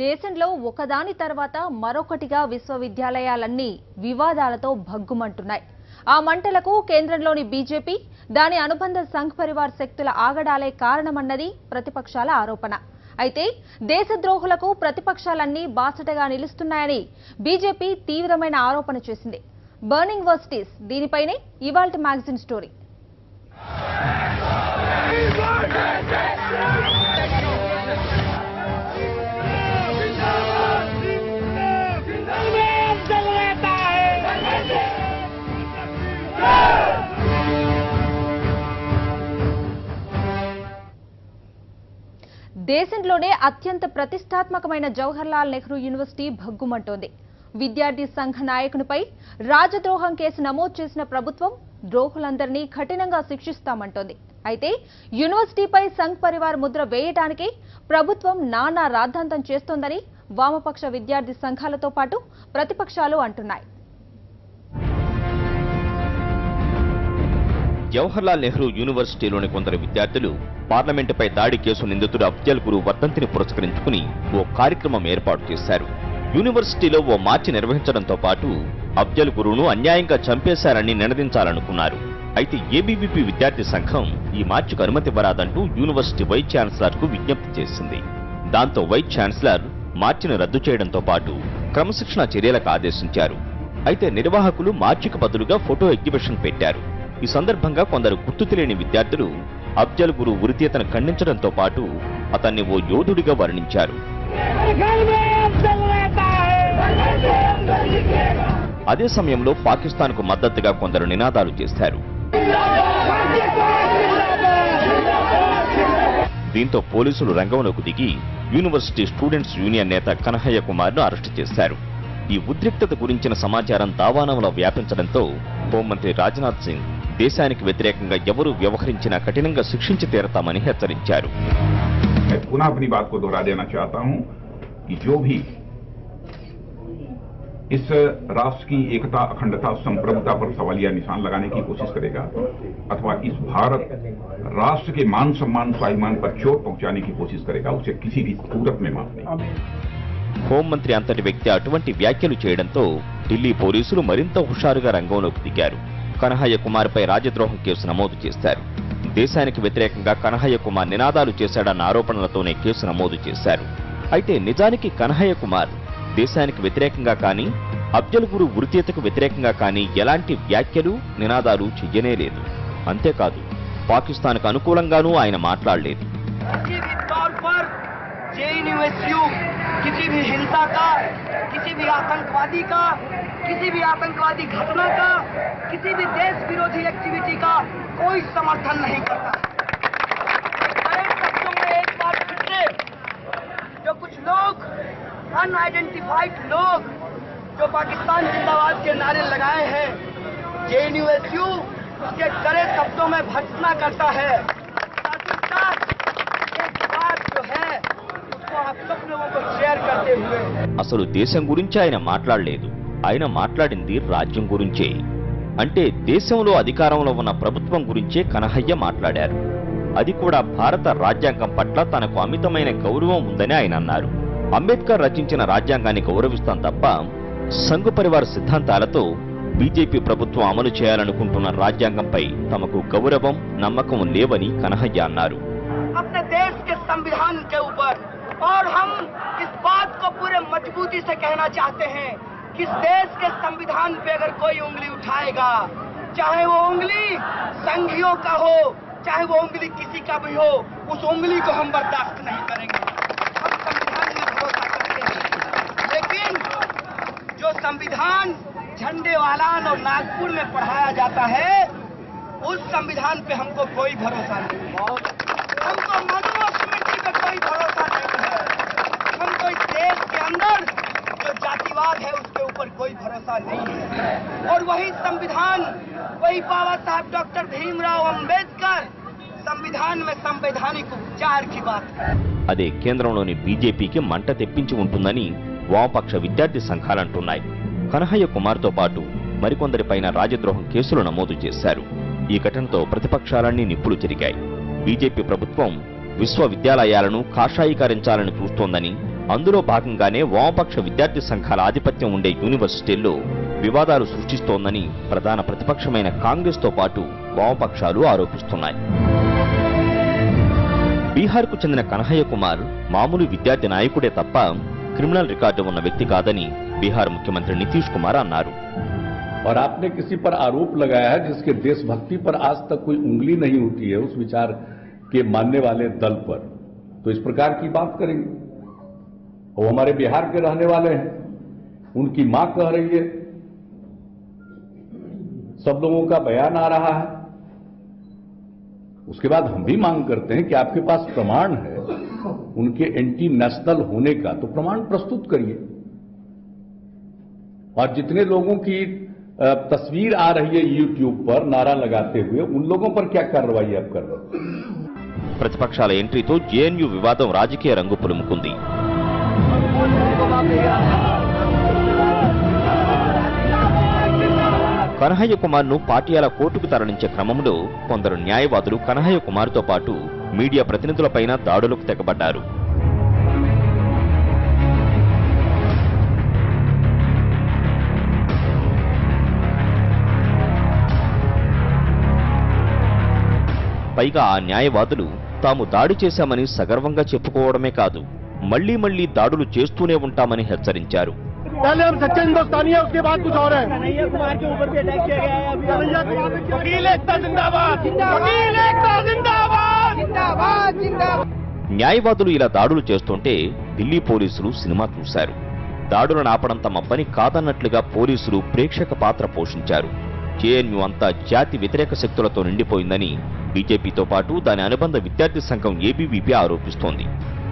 దేశంలో ఒకదాని తర్వాత మరొకటిగా విశ్వవిద్యాలయాలన్నీ వివాదాలతో భగ్గుమంటున్నాయి. ఆ మంటలకు కేంద్రంలోని బీజేపీ, దాని అనుబంధ సంఘ్ పరివార్ శక్తుల ఆగడాలే కారణమన్నది ప్రతిపక్షాల ఆరోపణ. అయితే దేశద్రోహులకు ప్రతిపక్షాలన్నీ బాసటగా నిలుస్తున్నాయని బీజేపీ తీవ్రమైన ఆరోపణ చేసింది. బర్నింగ్ వర్సిటీస్ దీనిపైనే ఇవాల్టి మ్యాగజైన్ స్టోరీ. దేశంలోనే అత్యంత ప్రతిష్టాత్మకమైన జవహర్లాల్ నెహ్రూ యూనివర్సిటీ భగ్గుమంటోంది. విద్యార్థి సంఘ నాయకునిపై రాజద్రోహం కేసు నమోదు చేసిన ప్రభుత్వం ద్రోహులందరినీ కఠినంగా శిక్షిస్తామంటోంది. అయితే యూనివర్సిటీపై సంఘ్ పరివార్ ముద్ర వేయడానికి ప్రభుత్వం నానా రాద్ధాంతం చేస్తోందని వామపక్ష విద్యార్థి సంఘాలతో పాటు ప్రతిపక్షాలు అంటున్నాయి. జవహర్లాల్ నెహ్రూ యూనివర్సిటీలోని కొందరు విద్యార్థులు పార్లమెంటుపై దాడి కేసు నిందితుడు అఫ్జల్ గురు వర్ధంతిని పురస్కరించుకుని ఓ కార్యక్రమం ఏర్పాటు చేశారు. యూనివర్సిటీలో ఓ మార్చి నిర్వహించడంతో పాటు అఫ్జల్ గురును అన్యాయంగా చంపేశారని నినదించాలనుకున్నారు. అయితే ఏబీవీపీ విద్యార్థి సంఘం ఈ మార్చికు అనుమతి ఇవ్వరాదంటూ యూనివర్సిటీ వైస్ ఛాన్సలర్కు విజ్ఞప్తి చేసింది. దాంతో వైస్ ఛాన్సలర్ మార్చిని రద్దు చేయడంతో పాటు క్రమశిక్షణ చర్యలకు ఆదేశించారు. అయితే నిర్వాహకులు మార్చికి బదులుగా ఫోటో ఎగ్జిబిషన్ పెట్టారు. ఈ సందర్భంగా కొందరు గుర్తు తెలియని విద్యార్థులు అఫ్జల్ గురు ఉరితీతను ఖండించడంతో పాటు అతన్ని ఓ యోధుడిగా వర్ణించారు. అదే సమయంలో పాకిస్తాన్కు మద్దతుగా కొందరు నినాదాలు చేశారు. దీంతో పోలీసులు రంగంలోకి దిగి యూనివర్సిటీ స్టూడెంట్స్ యూనియన్ నేత కన్హయ్య కుమార్ను అరెస్టు చేశారు. ఈ ఉద్రిక్తత గురించిన సమాచారం దావానంలో వ్యాపించడంతో హోంమంత్రి రాజ్నాథ్ సింగ్ దేశానికి వ్యతిరేకంగా ఎవరు వ్యవహరించినా కఠినంగా శిక్షించి తీరతామని హెచ్చరించారు. पुनः अपनी बात को दोहरा देना चाहता हूं कि जो भी इस राष्ट्र की एकता, अखंडता, संप्रभुता पर सवालिया निशान लगाने की कोशिश करेगा अथवा इस भारत राष्ट्र के मान सम्मान, स्वाभिमान पर चोट पहुंचाने की कोशिश करेगा, उसे किसी भी सूरत में माफ नहीं। హోంమంత్రి అంతటి వ్యక్తి అటువంటి వ్యాఖ్యలు చేయడంతో ఢిల్లీ పోలీసులు మరింత హుషారుగా రంగంలోకి దిగారు. కన్హయ్య కుమార్పై రాజద్రోహం కేసు నమోదు చేశారు. దేశానికి వ్యతిరేకంగా కన్హయ్య కుమార్ నినాదాలు చేశాడన్న ఆరోపణలతోనే కేసు నమోదు చేశారు. అయితే నిజానికి కన్హయ్య కుమార్ దేశానికి వ్యతిరేకంగా కానీ అఫ్జల్ గురు ఉరితీతకు వ్యతిరేకంగా కానీ ఎలాంటి వ్యాఖ్యలు, నినాదాలు చెయ్యనేలేదు. అంతేకాదు పాకిస్తాన్కు అనుకూలంగానూ ఆయన మాట్లాడలేదు. किसी भी हिंसा का, किसी भी आतंकवादी का, किसी भी आतंकवादी घटना का, किसी भी देश विरोधी एक्टिविटी का कोई समर्थन नहीं करता। एक बार फिर से जो कुछ लोग अनआइडेंटिफाइड लोग जो पाकिस्तान जिंदाबाद के नारे लगाए हैं, जेएनयूएसयू उसके कड़े शब्दों में भर्त्सना करता है। एक बात जो है అసలు దేశం గురించి ఆయన మాట్లాడలేదు. ఆయన మాట్లాడింది రాజ్యం గురించే. అంటే దేశంలో అధికారంలో ఉన్న ప్రభుత్వం గురించే కన్హయ్య మాట్లాడారు. అది కూడా భారత రాజ్యాంగం పట్ల తనకు అమితమైన గౌరవం ఉందని ఆయన అన్నారు. అంబేద్కర్ రచించిన రాజ్యాంగాన్ని గౌరవిస్తాం తప్ప సంఘ్ పరివార్ సిద్ధాంతాలతో బీజేపీ ప్రభుత్వం అమలు చేయాలనుకుంటున్న రాజ్యాంగంపై తమకు గౌరవం, నమ్మకం లేవని కన్హయ్య అన్నారు. और हम इस बात को पूरे मजबूती से कहना चाहते हैं कि इस देश के संविधान पे अगर कोई उंगली उठाएगा, चाहे वो उंगली संघियों का हो, चाहे वो उंगली किसी का भी हो, उस उंगली को हम बर्दाश्त नहीं करेंगे। हम संविधान में भरोसा करते हैं, लेकिन जो संविधान झंडे वालान और नागपुर में पढ़ाया जाता है, उस संविधान पे हमको कोई भरोसा नहीं है। हमको मनुस्मृति पे कोई भरोसा नहीं है। हमको इस देश के अंदर जो जातिवाद है उसके ऊपर कोई भरोसा नहीं है। और वही संविधान, वही बाबा साहब डॉक्टर भीमराव अंबेडकर संविधान में संवैधानिक उपचार की बात है। అదే కేంద్రంలోని బీజేపీకి మంట తెప్పించి ఉంటుందని వామపక్ష విద్యార్థి సంఘాలంటున్నాయి. కనహయ్య కుమార్తో పాటు మరికొందరిపైన రాజద్రోహం కేసులు నమోదు చేశారు. ఈ ఘటనతో ప్రతిపక్షాలన్నీ నిప్పులు చెరిగాయి. బీజేపీ ప్రభుత్వం విశ్వవిద్యాలయాలను కాషాయీకరించాలని చూస్తోందని, అందులో భాగంగానే వామపక్ష విద్యార్థి సంఘాల ఆధిపత్యం ఉండే యూనివర్సిటీల్లో వివాదాలు సృష్టిస్తోందని ప్రధాన ప్రతిపక్షమైన కాంగ్రెస్తో పాటు వామపక్షాలు ఆరోపిస్తున్నాయి. బీహార్కు చెందిన కనహయ్య కుమార్ మామూలు విద్యార్థి నాయకుడే తప్ప క్రిమినల్ రికార్డు ఉన్న వ్యక్తి కాదని బీహార్ ముఖ్యమంత్రి నితీష్ కుమార్ అన్నారు. और आपने किसी पर आरोप लगाया है जिसके देशभक्ति पर आज तक कोई उंगली नहीं उठी है उस विचार के मानने वाले दल पर, तो इस प्रकार की बात करेंगे। वो हमारे बिहार के रहने वाले हैं, उनकी मां कह रही है, सब लोगों का बयान आ रहा है। उसके बाद हम भी मांग करते हैं कि आपके पास प्रमाण है उनके एंटी नेशनल होने का, तो प्रमाण प्रस्तुत करिए। और जितने लोगों की तस्वीर आ रही है यूट्यूब पर नारा लगाते हुए, उन लोगों पर क्या कार्रवाई आप कर रहे हैं? ప్రతిపక్షాల ఎంట్రీతో జేఎన్యూ వివాదం రాజకీయ రంగు పులుముకుంది. కనహయ్య కుమార్ను పాటియాల కోర్టుకు తరలించే క్రమంలో కొందరు న్యాయవాదులు కనహయ్య కుమార్తో పాటు మీడియా ప్రతినిధులపైన దాడులకు తెగబడ్డారు. పైగా ఆ న్యాయవాదులు తాము దాడి చేశామని సగర్వంగా చెప్పుకోవడమే కాదు, మళ్లీ మళ్లీ దాడులు చేస్తూనే ఉంటామని హెచ్చరించారు. న్యాయవాదులు ఇలా దాడులు చేస్తుంటే ఢిల్లీ పోలీసులు సినిమా చూశారు. దాడులను ఆపడం తమ పని కాదన్నట్లుగా పోలీసులు ప్రేక్షక పాత్ర పోషించారు. జేఎన్యూ అంతా జాతి వ్యతిరేక శక్తులతో నిండిపోయిందని బీజేపీతో పాటు దాని అనుబంధ విద్యార్థి సంఘం ఏబీవీపీ ఆరోపిస్తోంది.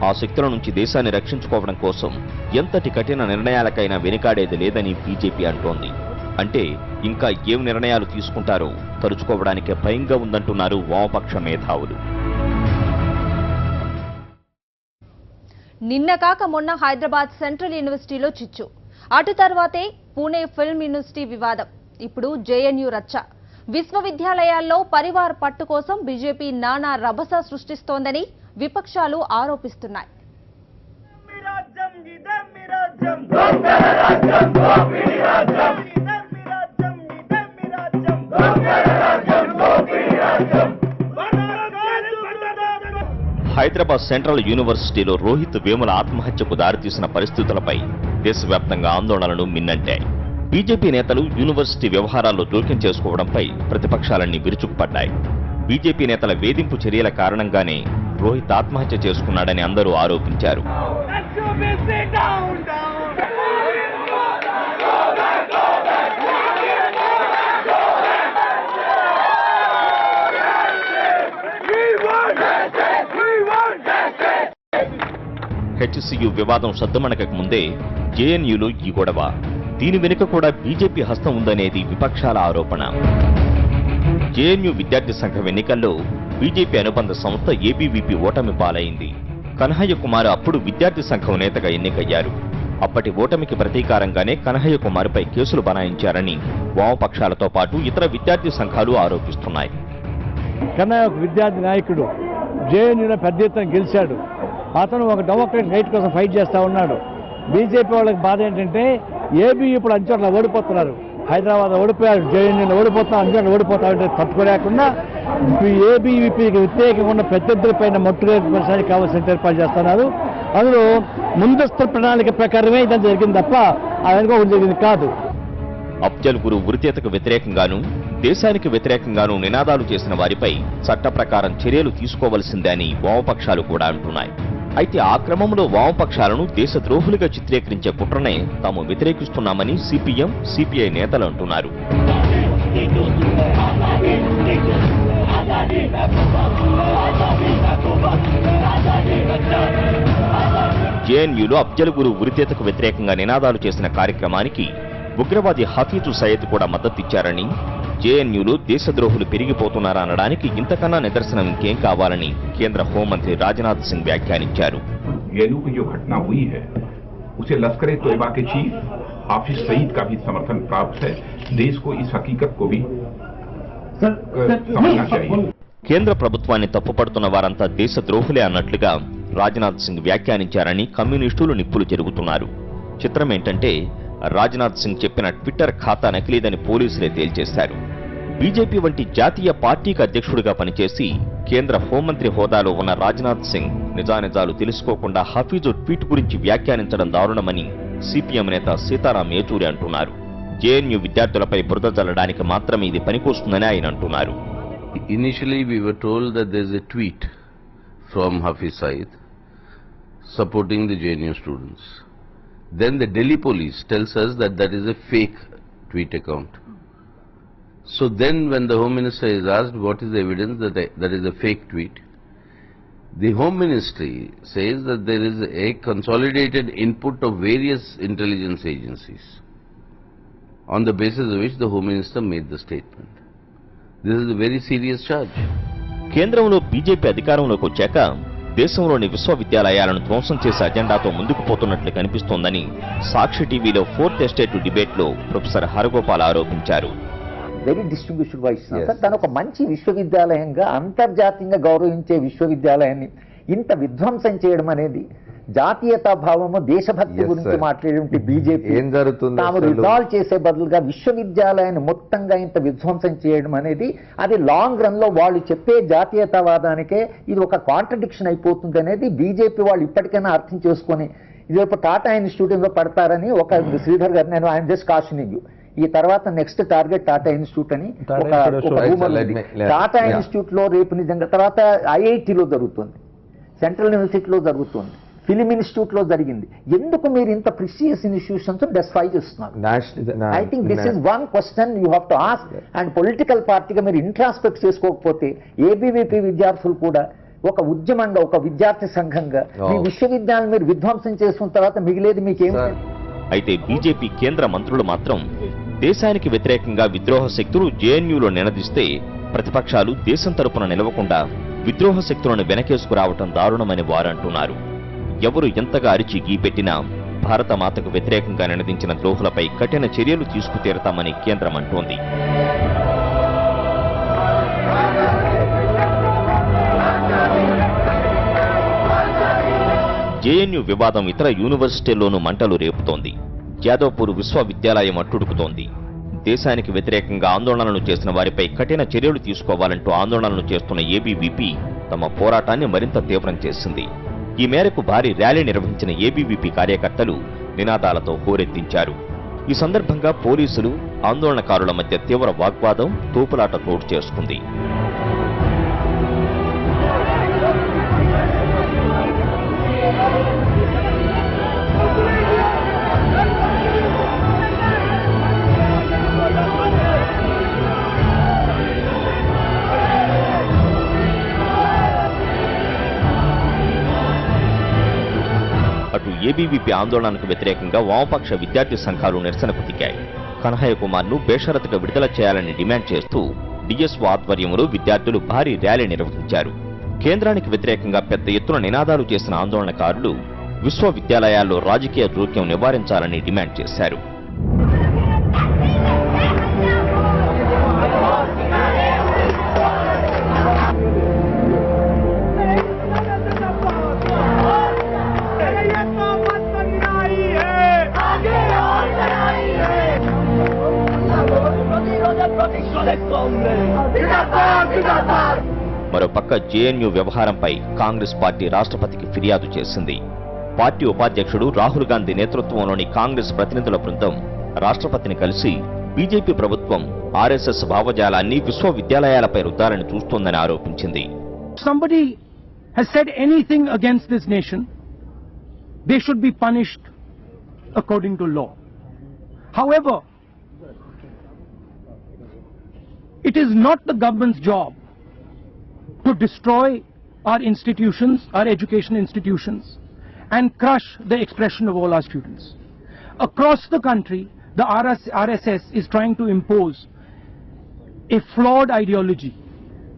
ఆ శక్తుల నుంచి దేశాన్ని రక్షించుకోవడం కోసం ఎంతటి కఠిన నిర్ణయాలకైనా వెనుకాడేది లేదని బీజేపీ అంటోంది. అంటే ఇంకా ఏం నిర్ణయాలు తీసుకుంటారో తరుచుకోవడానికే భయంగా ఉందంటున్నారు వామపక్ష మేధావులు. నిన్న కాక మొన్న హైదరాబాద్ సెంట్రల్ యూనివర్సిటీలో చిచ్చు, అటు తర్వాతే పూణే ఫిల్మ్ యూనివర్సిటీ వివాదం, ఇప్పుడు జేఎన్యూ రచ్చ. విశ్వవిద్యాలయాల్లో పరివార్ పట్టు కోసం బీజేపీ నానా రభస సృష్టిస్తోందని విపక్షాలు ఆరోపిస్తున్నాయి. హైదరాబాద్ సెంట్రల్ యూనివర్సిటీలో రోహిత్ వేముల ఆత్మహత్యకు దారితీసిన పరిస్థితులపై దేశవ్యాప్తంగా ఆందోళనలు మిన్నంటాయి. బీజేపీ నేతలు యూనివర్సిటీ వ్యవహారాల్లో జోక్యం చేసుకోవడంపై ప్రతిపక్షాలన్నీ విరుచుకుపడ్డాయి. బీజేపీ నేతల వేధింపు చర్యల కారణంగానే రోహిత్ ఆత్మహత్య చేసుకున్నాడని అందరూ ఆరోపించారు. హెచ్సియు వివాదం సద్దుమణకక ముందే జేఎన్యూలో ఈ గొడవ, దీని వెనుక కూడా బీజేపీ హస్తం ఉందనేది విపక్షాల ఆరోపణ. జేఎన్యూ విద్యార్థి సంఘం ఎన్నికల్లో బీజేపీ అనుబంధ సంస్థ ఏబీవీపీ ఓటమి పాలైంది. కనహయ్య కుమార్ అప్పుడు విద్యార్థి సంఘం నేతగా ఎన్నికయ్యారు. అప్పటి ఓటమికి ప్రతీకారంగానే కనహయ్య కుమార్పై కేసులు బనాయించారని వామపక్షాలతో పాటు ఇతర విద్యార్థి సంఘాలు ఆరోపిస్తున్నాయి. కన్నయ్య ఒక విద్యార్థి నాయకుడు, జేఎన్యూలో పెద్ద ఎత్తున గెలిచాడు. అతను ఒక డెమోక్రటిక్ రైట్ కోసం ఫైట్ చేస్తూ ఉన్నాడు. బీజేపీ వాళ్ళకి బాధ ఏంటంటే ఏబీ ఇప్పుడు అంచోట్ల ఓడిపోతున్నారు. హైదరాబాద్ ఓడిపోయారు, జేఎన్యూలో ఓడిపోతున్నారు, అంచోట్ల ఓడిపోతారంటే తట్టుకోలేకుండా ఏబీవీపీకి వ్యతిరేకంగా ఉన్న ప్రత్యర్థులపైన మొట్టుకోవడానికి కావాల్సిన ఏర్పాటు చేస్తున్నారు. అందులో ముందస్తు ప్రణాళిక ప్రకారమే ఇదంతా జరిగింది తప్ప అదనుకో జరిగింది కాదు. అఫ్జల్ గురు ఉరితీతకు వ్యతిరేకంగానూ దేశానికి వ్యతిరేకంగానూ నినాదాలు చేసిన వారిపై చట్ట ప్రకారం చర్యలు తీసుకోవలసిందే అని వామపక్షాలు కూడా అంటున్నాయి. అయితే ఆ క్రమంలో వామపక్షాలను దేశద్రోహులుగా చిత్రీకరించే కుట్రనే తాము వ్యతిరేకిస్తున్నామని సిపిఎం, సిపిఐ నేతలు అంటున్నారు. జేఎన్యూలో అఫ్జల్ గురు ఉరితీతకు వ్యతిరేకంగా నినాదాలు చేసిన కార్యక్రమానికి ఉగ్రవాది హఫీజు సయ్యద్ కూడా మద్దతిచ్చారని, జేఎన్యూలో దేశద్రోహులు పెరిగిపోతున్నారనడానికి ఇంతకన్నా నిదర్శనం ఇంకేం కావాలని కేంద్ర హోంమంత్రి రాజ్నాథ్ సింగ్ వ్యాఖ్యానించారు. जेएनयू की जो घटना हुई है उसे लश्कर-ए-तोयबा के चीफ हाफिज सईद का भी समर्थन प्राप्त है. देश को इस हकीकत को भी समझना चाहिए. కేంద్ర ప్రభుత్వాన్ని తప్పుపడుతున్న వారంతా దేశద్రోహులే అన్నట్లుగా రాజ్నాథ్ సింగ్ వ్యాఖ్యానించారని కమ్యూనిస్టులు నిప్పులు చెరుగుతున్నారు. చిత్రమేంటంటే రాజ్నాథ్ సింగ్ చెప్పిన ట్విట్టర్ ఖాతా నకిలీదని పోలీసులే తేల్చేశారు. బీజేపీ వంటి జాతీయ పార్టీకి అధ్యక్షుడిగా పనిచేసి కేంద్ర హోంమంత్రి హోదాలో ఉన్న రాజ్నాథ్ సింగ్ నిజానిజాలు తెలుసుకోకుండా హఫీజు ట్వీట్ గురించి వ్యాఖ్యానించడం దారుణమని సిపిఎం నేత సీతారాం ఏచూరి అంటున్నారు. జేఎన్యూ విద్యార్థులపై బురద జల్లడానికి మాత్రమే ఇది పనికొస్తుందని ఆయన అంటున్నారు. Initially we were told that there is a tweet from Hafiz Saeed supporting the JNU students. Then the Delhi police tells us that that is a fake tweet account. So then when the Home Minister is asked what is the evidence that that is a fake tweet, the Home Ministry says that there is a consolidated input of various intelligence agencies on the basis of which the Home Minister made the statement. This is a very serious charge. కేంద్రంలో BJP అధికారంలోకి వచ్చాక దేశంలోని విశ్వవిద్యాలయాలను ధ్వంసం చేసే అజెండాతో ముందుకు పోతున్నట్లు కనిపిస్తోందని సాక్షి టీవీలో 4th estate డిబేట్లో ప్రొఫెసర్ హరగోపాల్ ఆరోపించారు. వెరీ డిస్ట్రిబ్యూషన్ వైస్ తను ఒక మంచి విశ్వవిద్యాలయంగా అంతర్జాతీయంగా గౌరవించే విశ్వవిద్యాలయాన్ని ఇంత విధ్వంసం చేయడం అనేది జాతీయతా భావము దేశభక్తి గురించి మాట్లాడే బీజేపీ తాము రిజాల్వ్ చేసే బదులుగా విశ్వవిద్యాలయాన్ని మొత్తంగా ఇంత విధ్వంసం చేయడం అనేది అది లాంగ్ రన్ లో వాళ్ళు చెప్పే జాతీయతావాదానికే ఇది ఒక కాంట్రడిక్షన్ అయిపోతుంది అనేది బీజేపీ వాళ్ళు ఇప్పటికైనా అర్థం చేసుకొని ఇదేపు టాటా ఇన్స్టిట్యూట్ లో పడతారని ఒక శ్రీధర్ గారు నేను ఐఎమ్ జస్ట్ కాషనింగ్ యూ ఈ తర్వాత నెక్స్ట్ టార్గెట్ టాటా ఇన్స్టిట్యూట్ అని టాటా ఇన్స్టిట్యూట్ లో రేపు నిజంగా తర్వాత ఐఐటిలో జరుగుతుంది, సెంట్రల్ యూనివర్సిటీలో జరుగుతుంది, ఫిలిం ఇన్స్టిట్యూట్ లో జరిగింది. ఎందుకు మీరు ఇంత ప్రిసియస్ ఇన్స్టిట్యూషన్స్ డెస్ట్రాయ్ చేస్తున్నారు? I think this is one question you have to ask. And political పార్టీగా మీరు ఇంట్రాస్పెక్ట్ చేసుకోకపోతే ఏబీవీపీ విద్యార్థులు కూడా ఒక ఉద్యమంగా ఒక విద్యార్థి సంఘంగా మీ విశ్వవిద్యాలయం మీరు విధ్వంసం చేసుకున్న తర్వాత మిగిలేది మీకేం? అయితే బీజేపీ కేంద్ర మంత్రులు మాత్రం దేశానికి వ్యతిరేకంగా విద్రోహ శక్తులు జేఎన్యూలో నినదిస్తే ప్రతిపక్షాలు దేశం తరపున నిలవకుండా విద్రోహ శక్తులను వెనకేసుకురావటం దారుణమని వారంటున్నారు. ఎవరు ఎంతగా అరిచి గీపెట్టినా భారత మాతకు వ్యతిరేకంగా నినదించిన ద్రోహులపై కఠిన చర్యలు తీసుకుతీరతామని కేంద్రం అంటోంది. జేఎన్యూ వివాదం ఇతర యూనివర్సిటీల్లోనూ మంటలు రేపుతోంది. జాదవ్పూర్ విశ్వవిద్యాలయం అట్టుడుకుతోంది. దేశానికి వ్యతిరేకంగా ఆందోళనలు చేసిన వారిపై కఠిన చర్యలు తీసుకోవాలంటూ ఆందోళనలు చేస్తున్న ఏబీవీపీ తమ పోరాటాన్ని మరింత తీవ్రం చేసింది. ఈ మేరకు భారీ ర్యాలీ నిర్వహించిన ఏబీవీపీ కార్యకర్తలు నినాదాలతో హోరెత్తించారు. ఈ సందర్భంగా పోలీసులు ఆందోళనకారుల మధ్య తీవ్ర వాగ్వాదం తోపులాట చోటు చేసుకుంది. అటు ఏబీవీపీ ఆందోళనకు వ్యతిరేకంగా వామపక్ష విద్యార్థి సంఘాలు నిరసనకు దిగాయి. కన్హయ్య కుమార్ను బేషరతుగా విడుదల చేయాలని డిమాండ్ చేస్తూ డిఎస్ఓ ఆధ్వర్యంలో విద్యార్థులు భారీ ర్యాలీ నిర్వహించారు. కేంద్రానికి వ్యతిరేకంగా పెద్ద ఎత్తున నినాదాలు చేసిన ఆందోళనకారులు విశ్వవిద్యాలయాల్లో రాజకీయ జోక్యం నివారించాలని డిమాండ్ చేశారు. మరోపక్క జేఎన్యూ వ్యవహారంపై కాంగ్రెస్ పార్టీ రాష్ట్రపతికి ఫిర్యాదు చేసింది. పార్టీ ఉపాధ్యక్షుడు రాహుల్ గాంధీ నేతృత్వంలోని కాంగ్రెస్ ప్రతినిధుల బృందం రాష్ట్రపతిని కలిసి బీజేపీ ప్రభుత్వం ఆర్ఎస్ఎస్ భావజాలాన్ని విశ్వవిద్యాలయాలపై రుద్దాలని చూస్తోందని ఆరోపించింది. Somebody has said anything against this nation, they should be punished according to law. However, it is not the government's job to destroy our institutions, our education institutions, and crush the expression of all our students. Across the country, the RSS is trying to impose a flawed ideology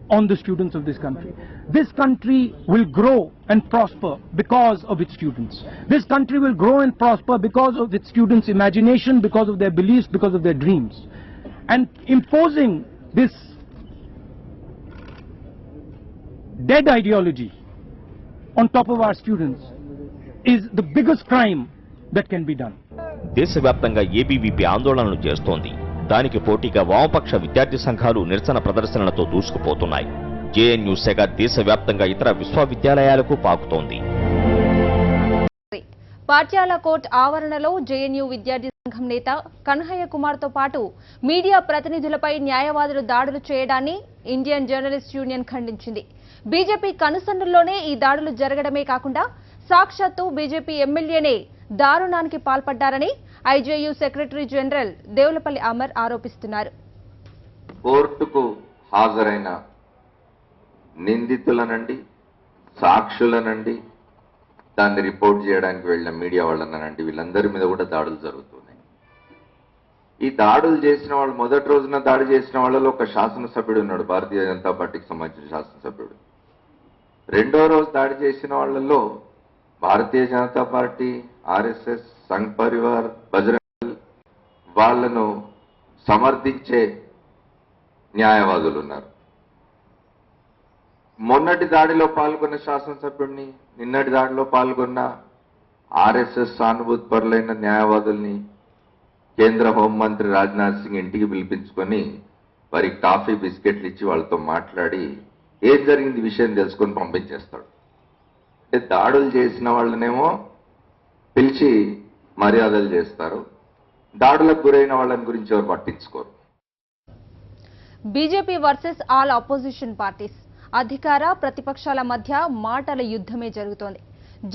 on the students of this country. This country will grow and prosper because of its students. This country will grow and prosper because of its students' imagination, because of their beliefs, because of their dreams. And imposing this dead ideology on top of our students is the biggest crime that can be done. దేశవ్యాప్తంగా ABVP ఆందోళనలు చేస్తోంది. దానికి పోటీగా వామపక్ష విద్యార్థి సంఘాలు నిరసన ప్రదర్శనలతో దూసుకుపోతున్నాయి. జేఎన్యూ సెగ దేశవ్యాప్తంగా ఇతర విశ్వవిద్యాలయాలకు పాకుతోంది. పాట్యాల కోర్టు ఆవరణలో జేఎన్యూ విద్యార్థి సంఘం నేత కన్హయ్య కుమార్తో పాటు మీడియా ప్రతినిధులపై న్యాయవాదులు దాడులు చేయడాన్ని ఇండియన్ జర్నలిస్ట్ యూనియన్ ఖండించింది. బీజేపీ కనుసన్నల్లోనే ఈ దాడులు జరగడమే కాకుండా సాక్షాత్తు బీజేపీ ఎమ్మెల్యేనే దారుణానికి పాల్పడ్డారని IJU secretary general Devulapalli Amar ఆరోపిస్తున్నారు. కోర్టుకు హాజరైన నిందితులనండి, సాక్షులనండి, దాన్ని రిపోర్ట్ చేయడానికి వెళ్ళిన మీడియా వాళ్ళనండి, వీళ్ళందరి మీద కూడా దాడులు జరుగుతున్నాయి. ఈ దాడులు చేసిన వాళ్ళు మొదటి రోజున దాడి చేసిన వాళ్ళలో ఒక శాసనసభ్యుడు ఉన్నాడు, భారతీయ జనతా పార్టీకి సంబంధించిన శాసనసభ్యుడు. రెండో రోజు దాడి చేసిన వాళ్ళలో భారతీయ జనతా పార్టీ, ఆర్ఎస్ఎస్, సంఘ్ పరివార్, బజరంగ్ వాళ్లను సమర్థించే న్యాయవాదులు ఉన్నారు. మొన్నటి దాడిలో పాల్గొన్న శాసనసభ్యుడిని, నిన్నటి దాడిలో పాల్గొన్న ఆర్ఎస్ఎస్ సానుభూతి పరులైన న్యాయవాదుల్ని కేంద్ర హోంమంత్రి రాజ్నాథ్ సింగ్ ఇంటికి పిలిపించుకొని వారికి కాఫీ బిస్కెట్లు ఇచ్చి వాళ్ళతో మాట్లాడి ఏం జరిగింది విషయం తెలుసుకొని పంపించేస్తాడు. అంటే దాడులు చేసిన వాళ్ళనేమో పిలిచి మర్యాదలు చేస్తారు, దాడులకు గురైన వాళ్ళని గురించి ఎవరు పట్టించుకోరు. BJP versus all opposition parties, అధికార ప్రతిపక్షాల మధ్య మాటల యుద్ధమే జరుగుతోంది.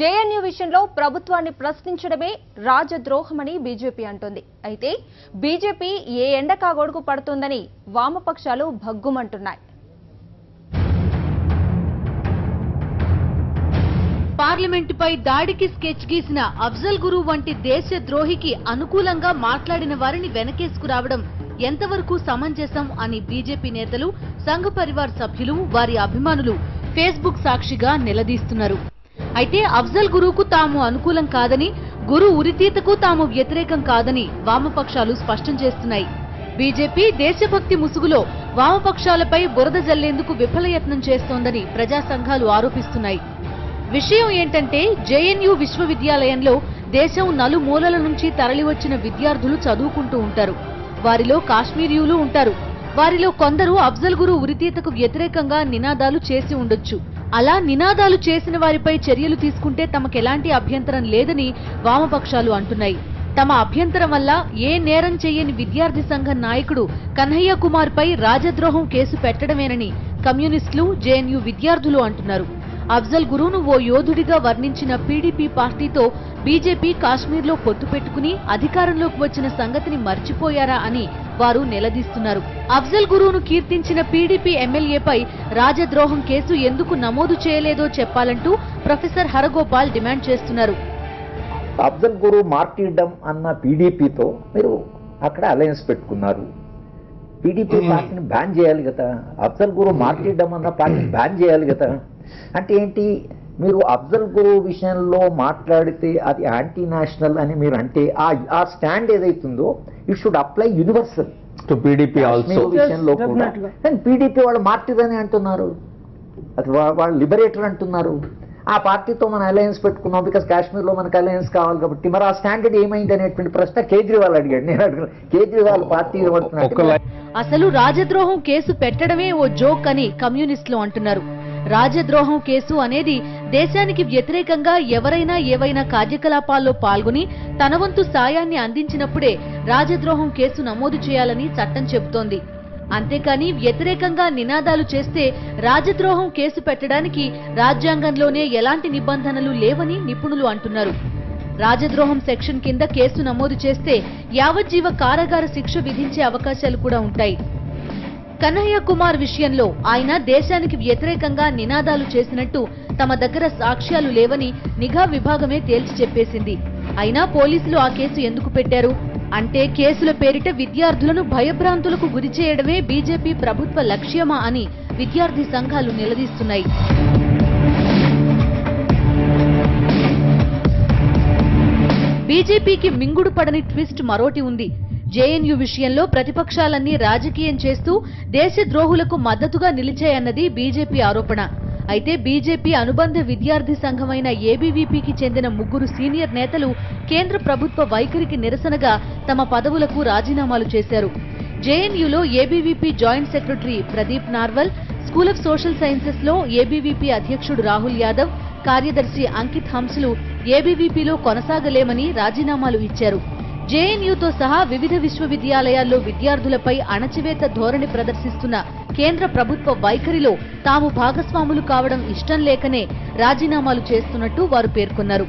జేఎన్యూ విషయంలో ప్రభుత్వాన్ని ప్రశ్నించడమే రాజద్రోహమని బీజేపీ అంటోంది. అయితే బీజేపీ ఏ ఎండకా గొడుగు పడుతోందని వామపక్షాలు భగ్గుమంటున్నాయి. పార్లమెంటుపై దాడికి స్కెచ్ గీసిన అఫ్జల్ గురు వంటి దేశద్రోహికి అనుకూలంగా మాట్లాడిన వారిని వెనకేసుకురావడం ఎంతవరకు సమంజసం అని బీజేపీ నేతలు, సంఘ్ పరివార్ సభ్యులు, వారి అభిమానులు ఫేస్బుక్ సాక్షిగా నిలదీస్తున్నారు. అయితే అఫ్జల్ గురుకు తాము అనుకూలం కాదని, గురు ఉరితీతకు తాము వ్యతిరేకం కాదని వామపక్షాలు స్పష్టం చేస్తున్నాయి. బీజేపీ దేశభక్తి ముసుగులో వామపక్షాలపై బురద జల్లేందుకు విఫలయత్నం చేస్తోందని ప్రజా సంఘాలు ఆరోపిస్తున్నాయి. విషయం ఏంటంటే జేఎన్యూ విశ్వవిద్యాలయంలో దేశం నలుమూలల నుంచి తరలివచ్చిన విద్యార్థులు చదువుకుంటూ ఉంటారు. వారిలో కాశ్మీరీయులు ఉంటారు. వారిలో కొందరు అఫ్జల్ గురు ఉరితీతకు వ్యతిరేకంగా నినాదాలు చేసి ఉండొచ్చు. అలా నినాదాలు చేసిన వారిపై చర్యలు తీసుకుంటే తమకెలాంటి అభ్యంతరం లేదని వామపక్షాలు అంటున్నాయి. తమ అభ్యంతరం వల్ల ఏ నేరం చేయని విద్యార్థి సంఘం నాయకుడు కన్హయ్య కుమార్ పై రాజద్రోహం కేసు పెట్టడమేనని కమ్యూనిస్టులు, జేఎన్యూ విద్యార్థులు అంటున్నారు. అఫ్జల్ గురును ఓ యోధుడిగా వర్ణించిన పీడీపీ పార్టీతో బీజేపీ కాశ్మీర్లో పొత్తు పెట్టుకుని అధికారంలోకి వచ్చిన సంగతిని మర్చిపోయారా అని వారు నిలదీస్తున్నారు. అఫ్జల్ గురును కీర్తించిన పీడీపీ ఎమ్మెల్యేపై రాజద్రోహం కేసు ఎందుకు నమోదు చేయలేదో చెప్పాలంటూ ప్రొఫెసర్ హరగోపాల్ డిమాండ్ చేస్తున్నారు. అఫ్జల్ గురు మార్టీర్డమ్ అన్న పీడీపీతో మీరు అక్కడ అలయన్స్ పెట్టుకున్నారు. పీడీపీ పార్టీని బ్యాన్ చేయాలి కదా, అఫ్జల్ గురు మార్టీర్డమ్ అన్న పార్టీని బ్యాన్ చేయాలి కదా. అంటే ఏంటి, మీరు అఫ్జల్ గురు విషయంలో మాట్లాడితే అది యాంటీ నేషనల్ అని మీరు అంటే ఆ స్టాండ్ ఏదైతుందో it should apply universal to PDP also విషయంలో కూడా. కానీ పీడీపీ వాళ్ళు మార్టీర్ అని అంటున్నారు, అది వాళ్ళు లిబరేటర్ అంటున్నారు. ఆ పార్టీతో మనం అలయన్స్ పెట్టుకున్నాం బికాస్ కాశ్మీర్లో మనకు అలయన్స్ కావాలి కాబట్టి. మరి ఆ స్టాండర్డ్ ఏమైంది అనేటువంటి ప్రశ్న కేజ్రీవాల్ అడిగాడు. నేను అడిగాను, కేజ్రీవాల్ పార్టీ అసలు రాజద్రోహం కేసు పెట్టడమే ఓ జోక్ అని కమ్యూనిస్టులు అంటున్నారు. రాజద్రోహం కేసు అనేది దేశానికి వ్యతిరేకంగా ఎవరైనా ఏవైనా కార్యకలాపాల్లో పాల్గొని తన వంతు సాయాన్ని అందించినప్పుడే రాజద్రోహం కేసు నమోదు చేయాలని చట్టం చెబుతోంది. అంతేకాని వ్యతిరేకంగా నినాదాలు చేస్తే రాజద్రోహం కేసు పెట్టడానికి రాజ్యాంగంలోనే ఎలాంటి నిబంధనలు లేవని నిపుణులు అంటున్నారు. రాజద్రోహం సెక్షన్ కింద కేసు నమోదు చేస్తే యావజ్జీవ కారాగార శిక్ష విధించే అవకాశాలు కూడా ఉంటాయి. కన్హయ్య కుమార్ విషయంలో ఆయన దేశానికి వ్యతిరేకంగా నినాదాలు చేసినట్టు తమ దగ్గర సాక్ష్యాలు లేవని నిఘా విభాగమే తేల్చి చెప్పేసింది. అయినా పోలీసులు ఆ కేసు ఎందుకు పెట్టారు? అంటే కేసుల పేరిట విద్యార్థులను భయభ్రాంతులకు గురి చేయడమే బీజేపీ ప్రభుత్వ లక్ష్యమా అని విద్యార్థి సంఘాలు నిలదీస్తున్నాయి. బీజేపీకి మింగుడు పడని ట్విస్ట్ మరోటి ఉంది. జేఎన్యూ విషయంలో ప్రతిపక్షాలన్నీ రాజకీయం చేస్తూ దేశద్రోహులకు మద్దతుగా నిలిచాయన్నది బీజేపీ ఆరోపణ. అయితే బీజేపీ అనుబంధ విద్యార్థి సంఘమైన ఏబీవీపీకి చెందిన 3 సీనియర్ నేతలు కేంద్ర ప్రభుత్వ వైఖరికి నిరసనగా తమ పదవులకు రాజీనామాలు చేశారు. జేఎన్యూలో ABVP joint secretary Pradeep Narwal, school of social sciences లో ఏబీవీపీ అధ్యక్షుడు రాహుల్ యాదవ్, కార్యదర్శి అంకిత్ హంస్లు ఏబీవీపీలో కొనసాగలేమని రాజీనామాలు ఇచ్చారు. జేఎన్యూతో సహా వివిధ విశ్వవిద్యాలయాల్లో విద్యార్థులపై అణచివేత ధోరణి ప్రదర్శిస్తున్న కేంద్ర ప్రభుత్వ వైఖరిలో తాము భాగస్వాములు కావడం ఇష్టం లేకనే రాజీనామాలు చేస్తున్నట్టు వారు పేర్కొన్నారు.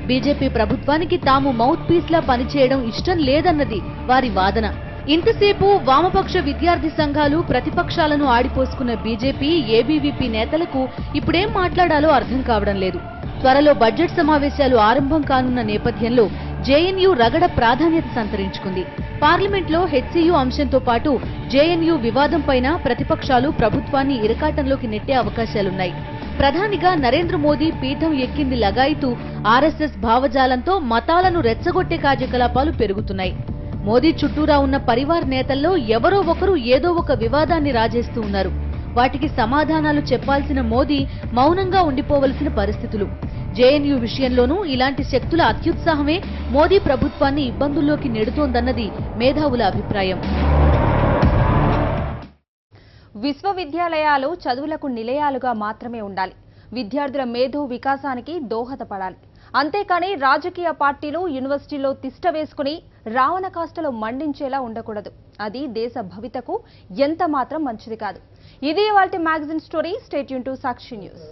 బీజేపీ ప్రభుత్వానికి తాము మౌత్ పీస్లా పనిచేయడం ఇష్టం లేదన్నది వారి వాదన. ఇంతసేపు వామపక్ష విద్యార్థి సంఘాలు ప్రతిపక్షాలను ఆడిపోసుకున్న బీజేపీ, ఏబీవీపీ నేతలకు ఇప్పుడేం మాట్లాడాలో అర్థం కావడం లేదు. త్వరలో బడ్జెట్ సమావేశాలు ఆరంభం కానున్న నేపథ్యంలో జేఎన్యూ రగడ ప్రాధాన్యత సంతరించుకుంది. పార్లమెంట్లో హెచ్సీయూ అంశంతో పాటు జేఎన్యూ వివాదంపైన ప్రతిపక్షాలు ప్రభుత్వాన్ని ఇరకాటంలోకి నెట్టే అవకాశాలున్నాయి. ప్రధానిగా నరేంద్ర మోదీ పీఠం ఎక్కింది లగాయితూ ఆర్ఎస్ఎస్ భావజాలంతో మతాలను రెచ్చగొట్టే కార్యకలాపాలు పెరుగుతున్నాయి. మోదీ చుట్టూరా ఉన్న పరివార్ నేతల్లో ఎవరో ఒకరు ఏదో ఒక వివాదాన్ని రాజేస్తూ ఉన్నారు. వాటికి సమాధానాలు చెప్పాల్సిన మోదీ మౌనంగా ఉండిపోవలసిన పరిస్థితులు. జేఎన్యూ విషయంలోనూ ఇలాంటి శక్తుల అత్యుత్సాహమే మోదీ ప్రభుత్వాన్ని ఇబ్బందుల్లోకి నెడుతోందన్నది మేధావుల అభిప్రాయం. విశ్వవిద్యాలయాలు చదువులకు నిలయాలుగా మాత్రమే ఉండాలి. విద్యార్థుల మేధో వికాసానికి దోహదపడాలి. అంతేకాని రాజకీయ పార్టీలు యూనివర్సిటీలో తిష్ట వేసుకుని రావణ కాష్టలో మండించేలా ఉండకూడదు. అది దేశ భవితకు ఎంత మాత్రం మంచిది కాదు. ఇది ఇవాల్టి magazine story. Stay tune to Sakshi news.